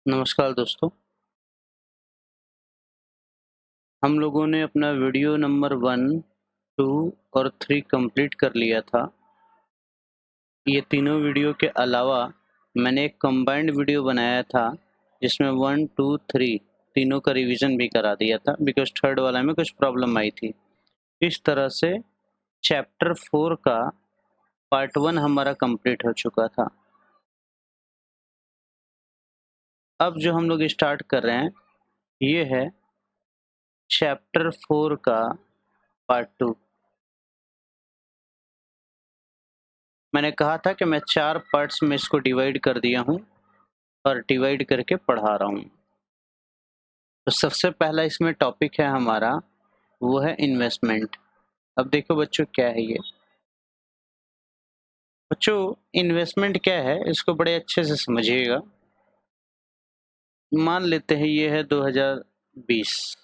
नमस्कार दोस्तों। हम लोगों ने अपना वीडियो नंबर 1, 2 और 3 कंप्लीट कर लिया था। ये तीनों वीडियो के अलावा मैंने एक कंबाइंड वीडियो बनाया था जिसमें 1, 2, 3 तीनों का रिवीजन भी करा दिया था बिकॉज़ थर्ड वाला में कुछ प्रॉब्लम आई थी। इस तरह से चैप्टर 4 का पार्ट 1 हमारा कंप्लीट हो चुका था। अब जो हम लोग स्टार्ट कर रहे हैं ये है चैप्टर 4 का पार्ट 2। मैंने कहा था कि मैं 4 पार्ट्स में इसको डिवाइड कर दिया हूँ और डिवाइड करके पढ़ा रहा हूँ। तो सबसे पहला इसमें टॉपिक है हमारा, वो है इन्वेस्टमेंट। अब देखो बच्चों क्या है ये। बच्चों इन्वेस्टमेंट क्या है इसको बड़े अच्छे से समझिएगा। मान लेते हैं ये है 2020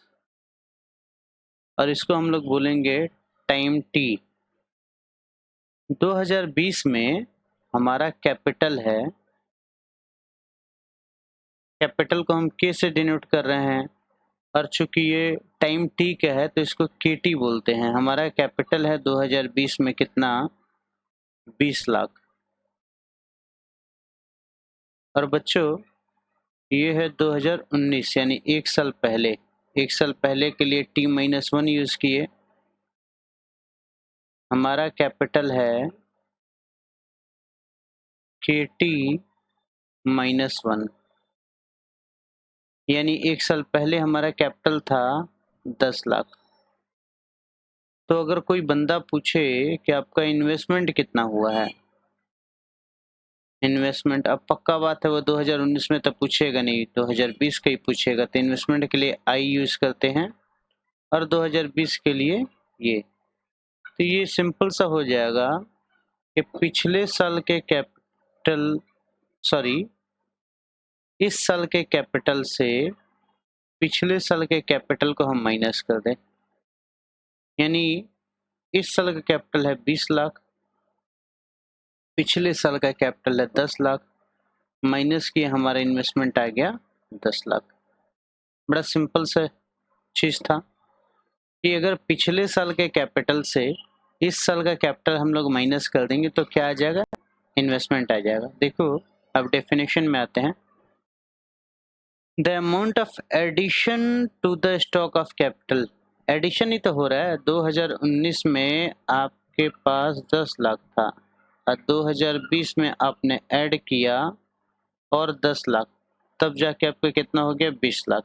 और इसको हम लोग बोलेंगे टाइम टी। 2020 में हमारा कैपिटल है, कैपिटल को हम के से डिनोट कर रहे हैं और चूंकि ये टाइम टी का है तो इसको केटी बोलते हैं। हमारा कैपिटल है 2020 में कितना, 20 लाख। और बच्चों ये है 2019 यानी एक साल पहले। एक साल पहले के लिए T-1 यूज किए। हमारा कैपिटल है KT-1 यानी एक साल पहले हमारा कैपिटल था 10 लाख। तो अगर कोई बंदा पूछे कि आपका इन्वेस्टमेंट कितना हुआ है, इन्वेस्टमेंट, अब पक्का बात है वो 2019 में तो पूछेगा नहीं, 2020 का ही पूछेगा। तो इन्वेस्टमेंट के लिए आई यूज करते हैं और 2020 के लिए ये। तो ये सिंपल सा हो जाएगा कि पिछले साल के कैपिटल, सॉरी इस साल के कैपिटल से पिछले साल के कैपिटल को हम माइनस कर दें। यानी इस साल का कैपिटल है 20 लाख, पिछले साल का कैपिटल है 10 लाख, माइनस किया हमारा इन्वेस्टमेंट आ गया 10 लाख। बड़ा सिंपल सा चीज था कि अगर पिछले साल के कैपिटल से इस साल का कैपिटल हम लोग माइनस कर देंगे तो क्या आ जाएगा, इन्वेस्टमेंट आ जाएगा। देखो अब डेफिनेशन में आते हैं। The amount of addition to the stock of capital, addition ही तो हो रहा है। 2019 में आपके पास 10 लाख था और 2020 में आपने ऐड किया और 10 लाख, तब जाके आपको कितना हो गया, 20 लाख।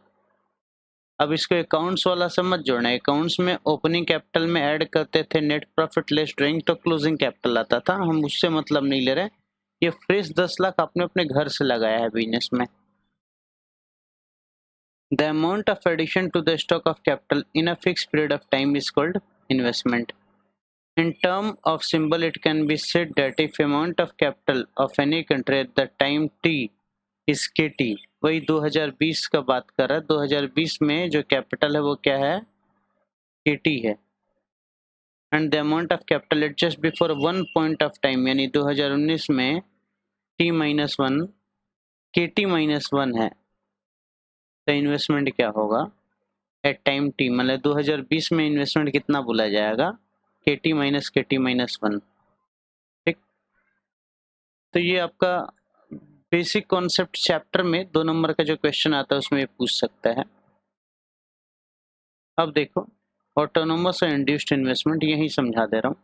अब इसको अकाउंट्स वाला से मत जोड़ना। अकाउंट्स में ओपनिंग कैपिटल में ऐड करते थे नेट प्रॉफिट लेस ड्राइंग, तो क्लोजिंग कैपिटल आता था। हम उससे मतलब नहीं ले रहे। ये फ्रेश 10 लाख आपने अपने घर से लगाया है बिजनेस में। The amount of addition to the stock of capital in a fixed period of time is called investment. In term of symbol, it can be said that if amount of capital of any country at the time t is KT, वही 2020 का बात कर रहा है। 2020 में जो capital है वो क्या है, KT है। And the amount of capital eight just before one point of time, यानी 2019 में T-1 KT-1 है। तो इन्वेस्टमेंट क्या होगा एट टाइम टी, मतलब 2020 में इन्वेस्टमेंट कितना बोला जाएगा, KT-1। ठीक, तो ये आपका बेसिक कॉन्सेप्ट चैप्टर में 2 नंबर का जो क्वेश्चन आता है उसमें पूछ सकता है। अब देखो ऑटोनोमस और इंड्यूस्ड इन्वेस्टमेंट यही समझा दे रहा हूँ।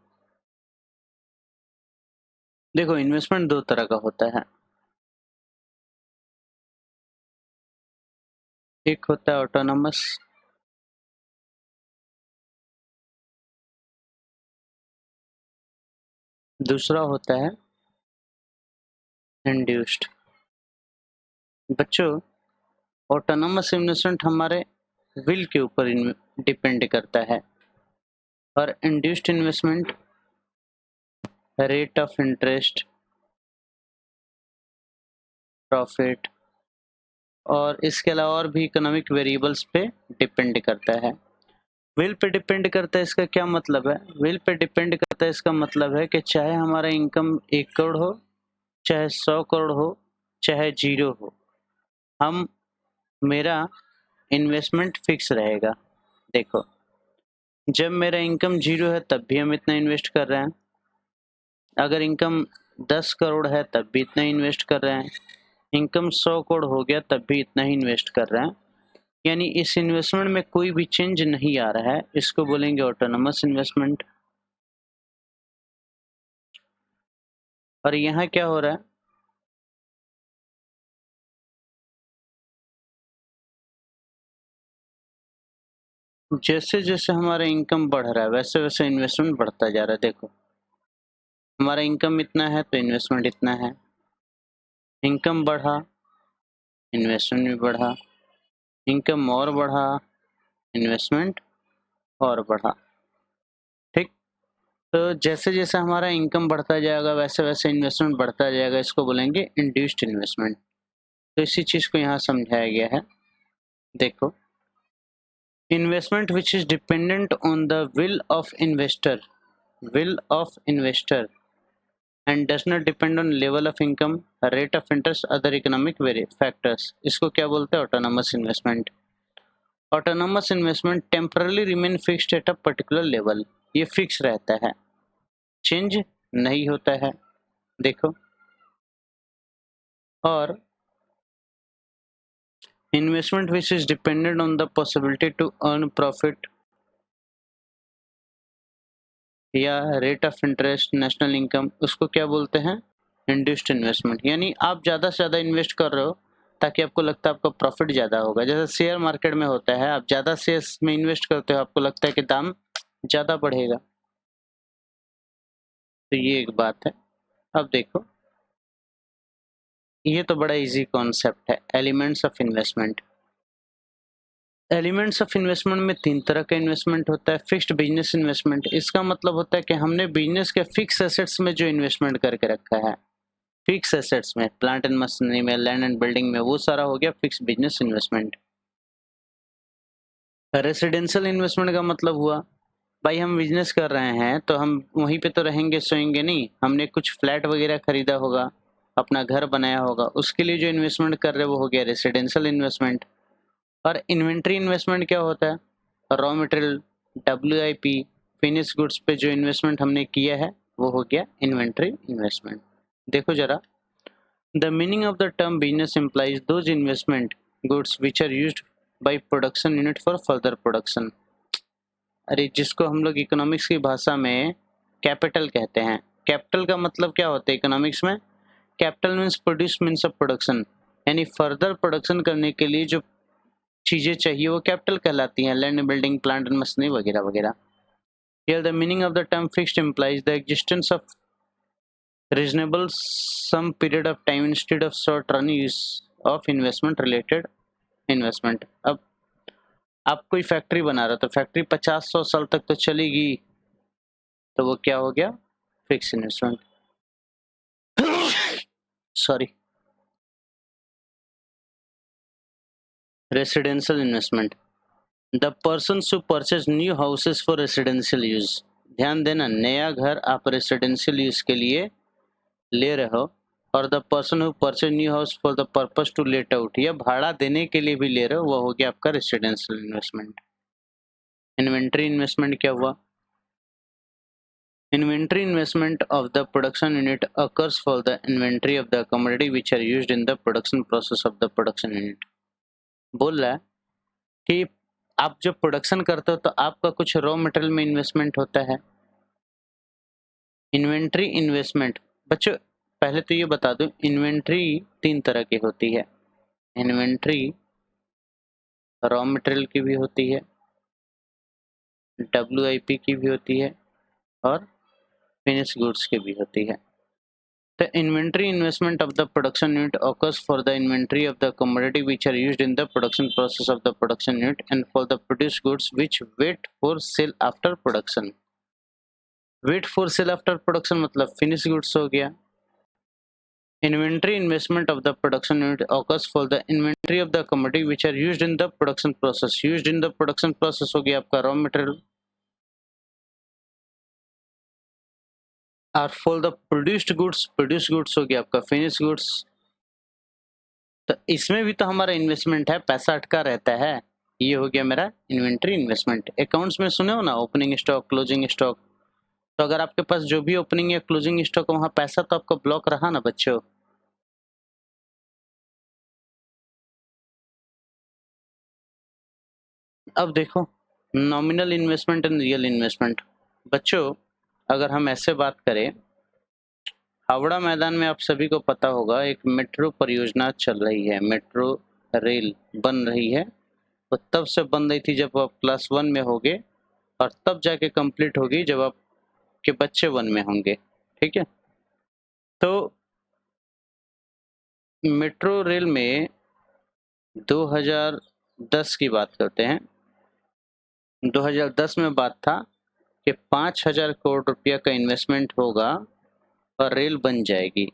देखो इन्वेस्टमेंट 2 तरह का होता है, एक होता है ऑटोनोमस, दूसरा होता है इंड्यूस्ड। बच्चों ऑटोनोमस इन्वेस्टमेंट हमारे विल के ऊपर डिपेंड करता है और induced investment rate of interest, profit और इसके अलावा और भी इकोनॉमिक वेरिएबल्स पे डिपेंड करता है। विल पे डिपेंड करता है, इसका क्या मतलब है, विल पे डिपेंड करता है इसका मतलब है कि चाहे हमारा इनकम 1 करोड़ हो, चाहे 100 करोड़ हो, चाहे 0 हो, हम मेरा इन्वेस्टमेंट फिक्स रहेगा। देखो, जब मेरा इनकम 0 है तब भी हम इतना इन्वेस्ट कर रहे हैं, अगर इनकम 10 करोड़ है तब भी इतना इन्वेस्ट कर रहे हैं, इनकम 100 करोड़ हो गया तब भी इतना ही इन्वेस्ट कर रहे हैं। यानी इस इन्वेस्टमेंट में कोई भी चेंज नहीं आ रहा है, इसको बोलेंगे ऑटोनोमस इन्वेस्टमेंट। और यहाँ क्या हो रहा है, जैसे जैसे हमारा इनकम बढ़ रहा है वैसे वैसे इन्वेस्टमेंट बढ़ता जा रहा है। देखो, हमारा इनकम इतना है तो इन्वेस्टमेंट इतना है, इनकम बढ़ा इन्वेस्टमेंट भी बढ़ा, इनकम और बढ़ा इन्वेस्टमेंट और बढ़ा। ठीक, तो जैसे जैसे हमारा इनकम बढ़ता जाएगा वैसे वैसे इन्वेस्टमेंट बढ़ता जाएगा, इसको बोलेंगे इंड्यूस्ड इन्वेस्टमेंट। तो इसी चीज को यहाँ समझाया गया है। देखो, investment which is dependent on the will of investor and does not depend on level of income, rate of interest, other economic factors, इसको क्या बोलते हैं, autonomous investment. Autonomous investment temporarily remain fixed at a particular level, ये fix रहता है, change नहीं होता है। देखो, और investment which is dependent on the possibility to earn profit या rate of interest, national income, उसको क्या बोलते हैं, इंड्यूस्ड इन्वेस्टमेंट। यानी आप ज़्यादा से ज़्यादा इन्वेस्ट कर रहे हो ताकि आपको लगता है आपका प्रॉफिट ज़्यादा होगा। जैसे शेयर मार्केट में होता है, आप ज़्यादा शेयर्स में इन्वेस्ट करते हो, आपको लगता है कि दाम ज़्यादा बढ़ेगा। तो ये एक बात है। अब देखो, ये तो बड़ा इजी कॉन्सेप्ट है, elements of investment. Elements of investment में 3 तरह का इन्वेस्टमेंट होता है। फिक्स्ड बिजनेस इन्वेस्टमेंट, इसका मतलब होता है कि हमने बिजनेस के फिक्स एसेट्स में जो इन्वेस्टमेंट करके रखा है, फिक्स एसेट्स में, प्लांट एंड मशीनरी में, लैंड एंड बिल्डिंग में, वो सारा हो गया fix business investment. Residential investment का मतलब हुआ, भाई हम बिजनेस कर रहे हैं तो हम वहीं पे तो रहेंगे सोएंगे नहीं, हमने कुछ फ्लैट वगैरह खरीदा होगा, अपना घर बनाया होगा, उसके लिए जो इन्वेस्टमेंट कर रहे हैं वो हो गया रेसिडेंशियल इन्वेस्टमेंट। और इन्वेंट्री इन्वेस्टमेंट क्या होता है, raw material, WIP, finish goods पे जो इन्वेस्टमेंट हमने किया है वो हो गया इन्वेंट्री इन्वेस्टमेंट। देखो जरा, the meaning of the term business implies those investment goods which are used by production unit for further production। अरे, जिसको हम लोग इकोनॉमिक्स की भाषा में कैपिटल कहते हैं। कैपिटल का मतलब क्या होता है इकोनॉमिक्स में, capital means produce means of production, यानी फर्दर प्रोडक्शन करने के लिए जो चीजें चाहिए वो कैपिटल कहलाती हैं, land, building, plant and machinery वगैरह वगैरह। Here the meaning of the term fixed implies the existence of reasonable some period of time instead of short run use of investment related investment। अब आप कोई factory बना रहे हो तो factory 50-100 साल तक तो चलेगी, तो वो क्या हो गया, fix investment. Sorry. Residential investment, the person who purchase new houses for residential use. ध्यान देना, नया घर आप रेसिडेंशियल यूज के लिए ले रहे हो, और the person who purchase new house for the purpose to let out, या भाड़ा देने के लिए भी ले रहे हो, वो हो गया आपका रेसिडेंशियल इन्वेस्टमेंट। इन्वेंट्री इन्वेस्टमेंट क्या हुआ, inventory investment of the production unit occurs for the inventory of the commodity which are used in the production process of the production unit। बोल रहा है कि आप जब प्रोडक्शन करते हो तो आपका कुछ रॉ मटेरियल में इन्वेस्टमेंट होता है। इन्वेंट्री इन्वेस्टमेंट, बच्चों पहले तो ये बता दूं, इन्वेंट्री 3 तरह की होती है। इन्वेंट्री रॉ मटेरियल की भी होती है, WIP की भी होती है, और फिनिश गुड्स की भी होती है। The inventory investment of the production unit occurs for the inventory of the commodity which are used in the production process of the production unit and for the produced goods which wait for sale after production। Wait for sale after production मतलब finished goods हो गया। Inventory investment of the production unit occurs for the inventory of the commodity which are used in the production process। Used in the production process हो गया आपका raw material, और for the produced goods हो गया आपका finished goods। तो इसमें भी तो हमारा इन्वेस्टमेंट है, पैसा अटका रहता है। ये हो गया मेरा इन्वेंट्री इन्वेस्टमेंट। अकाउंट्स में सुने हो ना, ओपनिंग स्टॉक, क्लोजिंग स्टॉक। तो अगर आपके पास जो भी ओपनिंग या क्लोजिंग स्टॉक है, वहाँ पैसा तो आपका ब्लॉक रहा ना बच्चों। अब देखो, nominal investment and real investment. बच्चों अगर हम ऐसे बात करें, हावड़ा मैदान में आप सभी को पता होगा एक मेट्रो परियोजना चल रही है, मेट्रो रेल बन रही है। वो तब से बन रही थी जब आप क्लास 1 में होगे, और तब जाके कंप्लीट होगी जब आपके बच्चे 1 में होंगे। ठीक है, तो मेट्रो रेल में 2010 की बात करते हैं। 2010 में बात था कि 5,000 करोड़ रुपया का इन्वेस्टमेंट होगा और रेल बन जाएगी।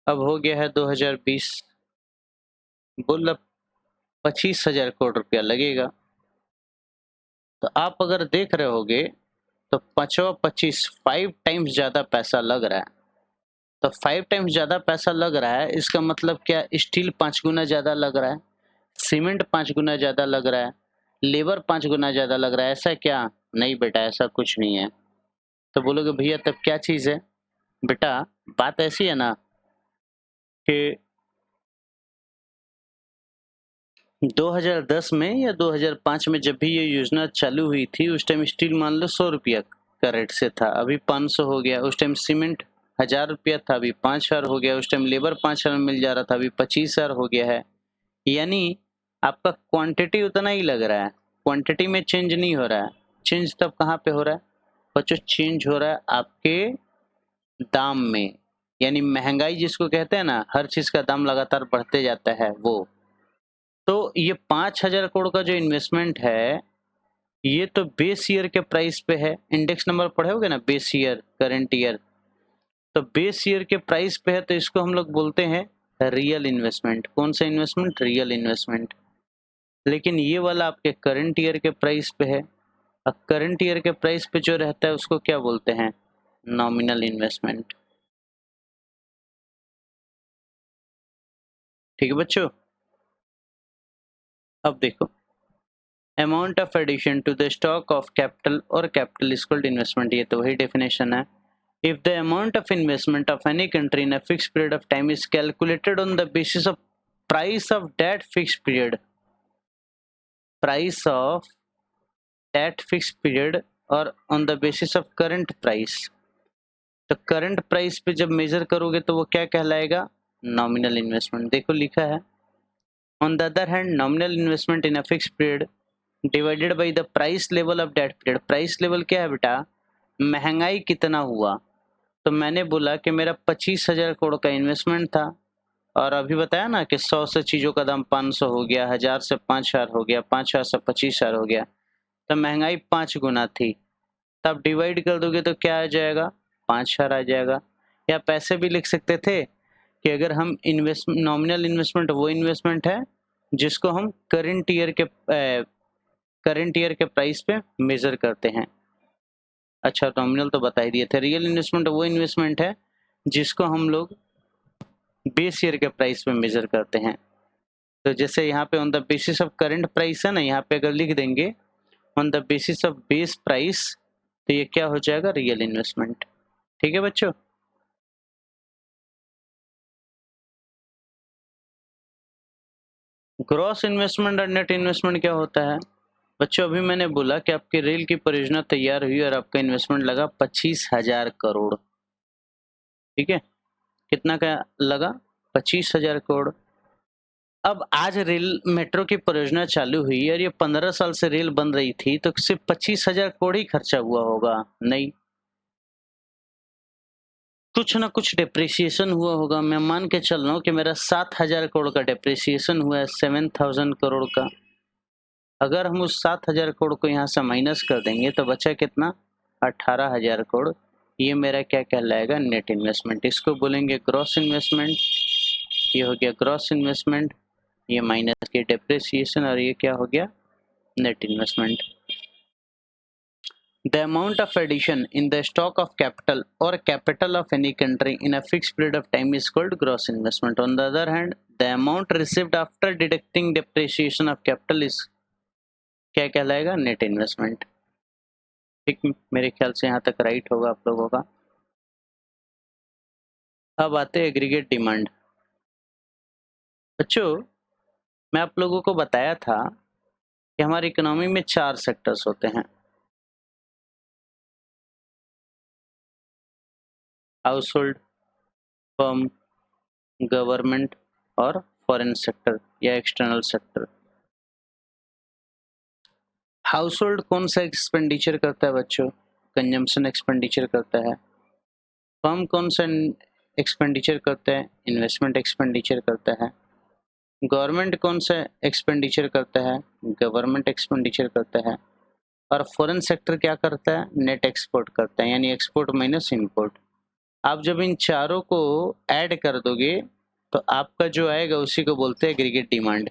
अब हो गया है 2020, बोल 25,000 करोड़ रुपया लगेगा। तो आप अगर देख रहे होगे तो 5 5 टाइम्स ज़्यादा पैसा लग रहा है। तो 5 टाइम्स ज़्यादा पैसा लग रहा है, इसका मतलब क्या? स्टील 5 गुना ज़्यादा लग रहा है, सीमेंट 5 गुना ज़्यादा लग रहा है, लेबर 5 गुना ज़्यादा लग रहा है। ऐसा क्या? नहीं बेटा, ऐसा कुछ नहीं है। तो बोलोगे भैया तब क्या चीज़ है? बेटा बात ऐसी है ना कि 2010 में या 2005 में जब भी ये योजना चालू हुई थी, उस टाइम स्टील मान लो 100 रुपया का रेट से था, अभी 500 हो गया। उस टाइम सीमेंट 1,000 रुपया था, अभी 5,000 हो गया। उस टाइम लेबर 5,000 में मिल जा रहा था, अभी 25,000 हो गया है। यानी आपका क्वांटिटी उतना ही लग रहा है, क्वांटिटी में चेंज नहीं हो रहा है। चेंज तब कहाँ पे हो रहा है बच्चों? चेंज हो रहा है आपके दाम में। यानी महंगाई जिसको कहते हैं ना, हर चीज का दाम लगातार बढ़ते जाता है वो। तो ये 5,000 करोड़ का जो इन्वेस्टमेंट है, ये तो बेस ईयर के प्राइस पे है। इंडेक्स नंबर पढ़े होगे ना, बेस ईयर, करंट ईयर। तो बेस ईयर के प्राइस पे है, तो इसको हम लोग बोलते हैं रियल इन्वेस्टमेंट। कौन सा इन्वेस्टमेंट? Real investment. लेकिन ये वाला आपके करंट ईयर के प्राइस पे है। अब करंट ईयर के प्राइस पे जो रहता है उसको क्या बोलते हैं? Nominal investment. ठीक है बच्चों, अब देखो, amount of addition to the stock of capital और capital is equal to investment. ये तो वही डेफिनेशन है। If the amount of investment of any country in a fix period of time is calculated on the basis of price of that fix period, price of that fix period और on the basis of current price. तो current price पे जब major करोगे तो वो क्या कहलाएगा? Nominal investment. देखो लिखा है, on the other hand nominal investment in a fix period divided by the price level of that period. Price level क्या है बेटा? महंगाई कितना हुआ। तो मैंने बोला कि मेरा 25,000 करोड़ का इन्वेस्टमेंट था, और अभी बताया ना कि 100 से चीज़ों का दाम 500 हो गया, 1,000 से 5,000 हो गया, 5,000 से 25,000 हो गया। तो महंगाई 5 गुना थी। तब डिवाइड कर दोगे तो क्या आ जाएगा? 5,000 आ जाएगा। या पैसे भी लिख सकते थे कि अगर हम नॉमिनल इन्वेस्टमेंट वो इन्वेस्टमेंट है जिसको हम करंट ईयर के प्राइस पे मेजर करते हैं। अच्छा, नॉमिनल तो बता ही दिए थे। रियल इन्वेस्टमेंट वो इन्वेस्टमेंट है जिसको हम लोग बेस ईयर के प्राइस पे मेजर करते हैं। तो जैसे यहाँ पे on the basis of current price है ना, यहाँ पे अगर लिख देंगे on the basis of base price, तो ये क्या हो जाएगा? Real investment. ठीक है बच्चों, ग्रॉस इन्वेस्टमेंट और नेट इन्वेस्टमेंट क्या होता है? बच्चों अभी मैंने बोला कि आपकी रेल की परियोजना तैयार हुई और आपका इन्वेस्टमेंट लगा 25,000 करोड़। ठीक है, कितना का लगा? 25,000 करोड़। अब आज रेल मेट्रो की परियोजना चालू हुई और ये 15 साल से रेल बन रही थी, तो सिर्फ 25,000 करोड़ ही खर्चा हुआ होगा? नहीं, कुछ ना कुछ डिप्रिसिएशन हुआ होगा। मैं मान के चल रहा हूँ कि मेरा 7,000 करोड़ का डिप्रिसिएशन हुआ है, 7,000 करोड़ का। अगर हम उस 7,000 करोड़ को यहाँ से माइनस कर देंगे तो बचा कितना? 18,000 करोड़। ये मेरा क्या कहलाएगा? Net investment. इसको बोलेंगे ग्रॉस इन्वेस्टमेंट। ये हो गया ग्रॉस इन्वेस्टमेंट, ये माइनस के डिप्रिसिएशन, और ये क्या हो गया? Net investment. The amount of addition in the stock of capital or capital of any country in a fixed period of time is called gross investment. On the other hand, the amount received after deducting depreciation of capital is क्या कहलाएगा? Net investment. ठीक, मेरे ख्याल से यहाँ तक right होगा आप लोगों का। अब आते हैं एग्रीगेट डिमांड। बच्चों, मैं आप लोगों को बताया था कि हमारी इकोनॉमी में 4 सेक्टर्स होते हैं। हाउस होल्ड, फर्म, गवर्नमेंट और फॉरेन सेक्टर या एक्सटर्नल सेक्टर। हाउस होल्ड कौन सा एक्सपेंडिचर करता है बच्चों? कंजम्पशन एक्सपेंडिचर करता है। फर्म कौन सा एक्सपेंडिचर करता है? इन्वेस्टमेंट एक्सपेंडिचर करता है। गवर्नमेंट कौन सा एक्सपेंडिचर करता है? गवर्नमेंट एक्सपेंडिचर करता है। और फॉरेन सेक्टर क्या करता है? नेट एक्सपोर्ट करता है, यानी एक्सपोर्ट माइनस इंपोर्ट। आप जब इन चारों को ऐड कर दोगे तो आपका जो आएगा उसी को बोलते हैं एग्रीगेट डिमांड।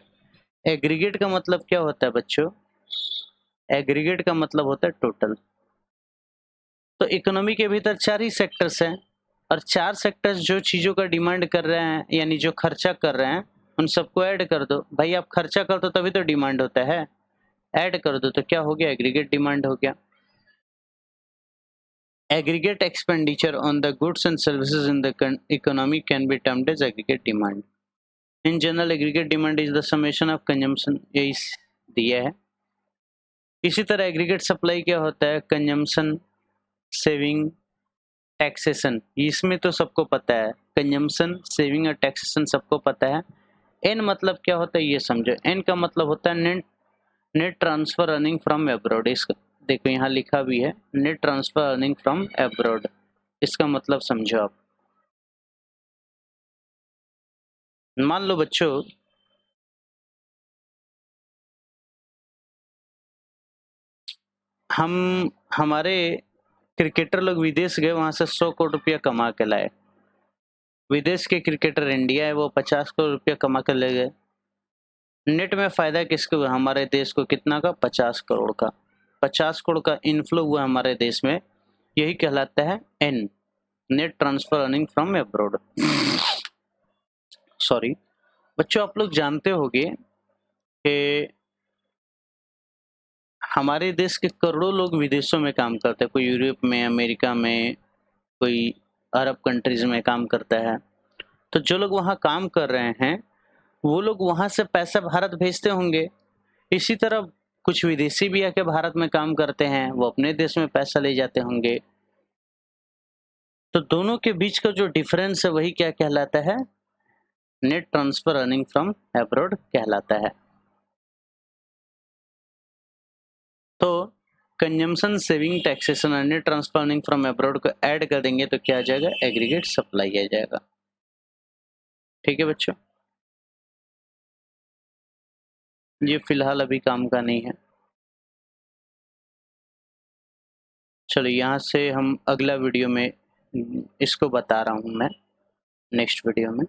एग्रीगेट का मतलब क्या होता है बच्चों? एग्रीगेट का मतलब होता है टोटल। तो इकोनॉमी के भीतर 4 ही सेक्टर्स हैं और 4 सेक्टर्स जो चीज़ों का डिमांड कर रहे हैं यानी जो खर्चा कर रहे हैं उन सबको ऐड कर दो। भाई आप खर्चा कर दो तभी तो डिमांड होता है, ऐड कर दो तो क्या हो गया? एग्रीगेट डिमांड हो गया। Aggregate expenditure on the goods and services in the economy can be termed as aggregate demand. In general, aggregate demand is the summation of consumption. यही दिया है। इसी तरह एग्रीगेट सप्लाई क्या होता है? Consumption, saving, taxation. इसमें तो सबको पता है, कंजम्पशन, सेविंग और टैक्सेशन सबको पता है। एन मतलब क्या होता है ये समझो। एन का मतलब होता है net transfer earning from abroad. इसका देखो यहाँ लिखा भी है, net transfer earning from abroad. इसका मतलब समझो आप। मान लो बच्चों हमारे क्रिकेटर लोग विदेश गए, वहां से 100 करोड़ रुपया कमा के लाए। विदेश के क्रिकेटर इंडिया है, वो 50 करोड़ रुपया कमा के ले गए। नेट में फायदा किसको हुआ? हमारे देश को। कितना का? 50 करोड़ का। 50 करोड़ का इनफ्लो हुआ हमारे देश में, यही कहलाता है an, net transfer earning from abroad. Sorry बच्चों, आप लोग जानते होंगे कि हमारे देश के करोड़ों लोग विदेशों में काम करते हैं। कोई यूरोप में, अमेरिका में, कोई अरब कंट्रीज में काम करता है। तो जो लोग वहाँ काम कर रहे हैं वो लोग वहाँ से पैसा भारत भेजते होंगे। इसी तरह कुछ विदेशी भी आके भारत में काम करते हैं, वो अपने देश में पैसा ले जाते होंगे। तो दोनों के बीच का जो डिफरेंस है वही क्या कहलाता है? Net transfer earning from abroad कहलाता है। तो कंजम्पशन, सेविंग, टैक्सेशन और net transfer earning from abroad को ऐड कर देंगे तो क्या आ जाएगा? एग्रीगेट सप्लाई आ जाएगा। ठीक है बच्चों, ये फिलहाल अभी काम का नहीं है। चलो यहाँ से हम अगला वीडियो में इसको बता रहा हूँ मैं, नेक्स्ट वीडियो में।